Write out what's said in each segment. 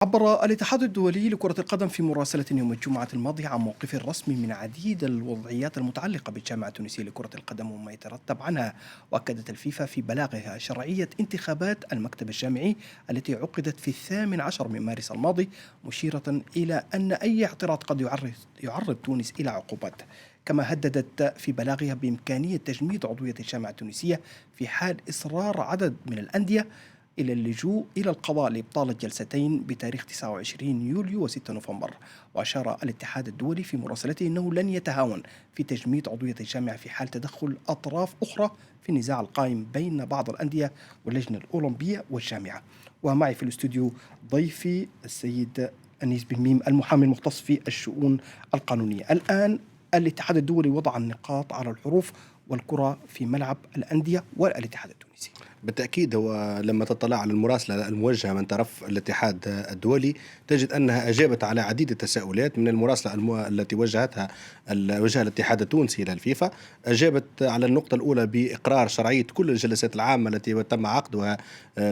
عبر الاتحاد الدولي لكرة القدم في مراسلة يوم الجمعة الماضية عن موقفه الرسمي من عديد الوضعيات المتعلقة بالجامعة التونسية لكرة القدم وما يترتب عنها. وأكدت الفيفا في بلاغها شرعية انتخابات المكتب الجامعي التي عقدت في 18 من مارس الماضي، مشيرة إلى أن أي اعتراض قد يعرض تونس إلى عقوبات. كما هددت في بلاغها بإمكانية تجميد عضوية الجامعة التونسية في حال إصرار عدد من الأندية إلى اللجوء إلى القضاء لإبطال الجلستين بتاريخ 29 يوليو و6 نوفمبر. وأشار الاتحاد الدولي في مراسلته أنه لن يتهاون في تجميد عضوية الجامعة في حال تدخل أطراف أخرى في النزاع القائم بين بعض الأندية واللجنة الأولمبية والجامعة. ومعي في الاستوديو ضيفي السيد أنيس بن ميم، المحامي المختص في الشؤون القانونية. الآن الاتحاد الدولي وضع النقاط على الحروف والكرة في ملعب الأندية والاتحاد التونسي. بالتأكيد، هو لما تطلع على المراسلة الموجهة من طرف الاتحاد الدولي تجد أنها أجابت على عديد التساؤلات من المراسلة التي وجه الاتحاد التونسي إلى الفيفا. أجابت على النقطة الأولى بإقرار شرعية كل الجلسات العامة التي تم عقدها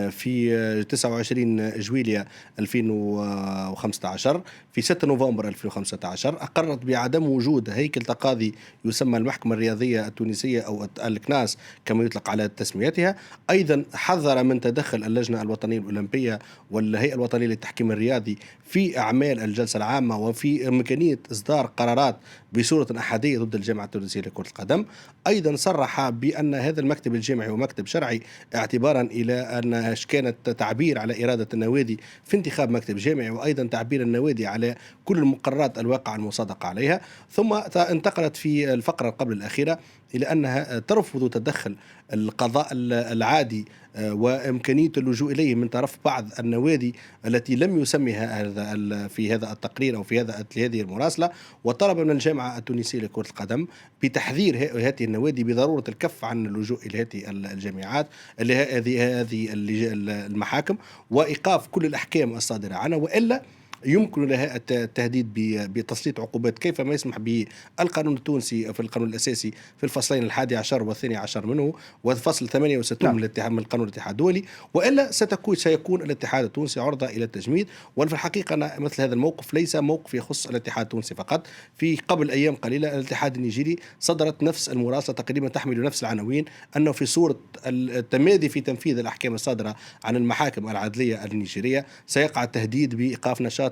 في 29 جويلية 2015 في 6 نوفمبر 2015. أقرت بعدم وجود هيكل تقاضي يسمى المحكمة الرياضية التونسية أو الكناس كما يطلق على تسميتها. أيضا حذر من تدخل اللجنة الوطنية الأولمبية والهيئة الوطنية للتحكيم الرياضي في أعمال الجلسة العامة وفي إمكانية إصدار قرارات بصورة أحادية ضد الجامعة التونسية لكرة القدم. أيضا صرح بأن هذا المكتب الجامعي هو مكتب شرعي، اعتبارا إلى أن كانت تعبير على إرادة النوادي في انتخاب مكتب جامعي، وأيضا تعبير النوادي على كل المقررات الواقعة المصادقة عليها. ثم انتقلت في الفقرة قبل الأخيرة إلى أنها ترفض تدخل القضاء العادي وإمكانية اللجوء إليه من طرف بعض النوادي التي لم يسميها في هذا التقرير أو في هذه المراسلة. وطلب من الجامعة التونسية لكرة القدم بتحذير هذه النوادي بضرورة الكف عن اللجوء إلى هذه الجامعات هذه المحاكم وإيقاف كل الأحكام الصادرة عنها، وإلا يمكن لها التهديد بتسليط عقوبات كيف ما يسمح به القانون التونسي في القانون الأساسي في الفصلين 11 و12 منه والفصل 68 من القانون الاتحاد الدولي، وإلا سيكون الاتحاد التونسي عرضة إلى التجميد. وفي الحقيقة مثل هذا الموقف ليس موقف يخص الاتحاد التونسي فقط. في قبل أيام قليلة الاتحاد النيجيري صدرت نفس المراسلة تقريبا تحمل نفس العناوين، أنه في صورة التمادي في تنفيذ الأحكام الصادرة عن المحاكم العدلية النيجيرية سيقع التهديد بإيقاف نشاط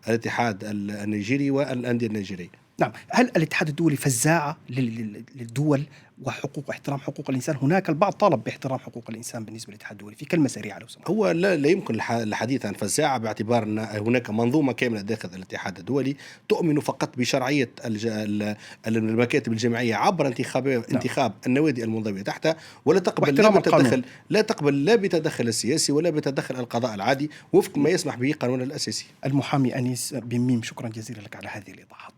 الاتحاد النيجيري والأندية النيجيرية. نعم، هل الاتحاد الدولي فزاعة للدول وحقوق احترام حقوق الإنسان؟ هناك البعض طالب باحترام حقوق الإنسان بالنسبة للاتحاد الدولي. في كلمة سريعة لو سمحت. هو لا يمكن الحديث عن فزاعة، باعتبار أن هناك منظومة كاملة داخل الاتحاد الدولي تؤمن فقط بشرعية المكاتب الجامعية عبر انتخاب النوادي المنضوية تحتها، ولا تقبل لا تقبل لا بتدخل السياسي ولا بتدخل القضاء العادي وفق ما يسمح به قانون الأساسي. المحامي أنيس بن ميم، شكرا جزيلا لك على هذه الإيضاحات.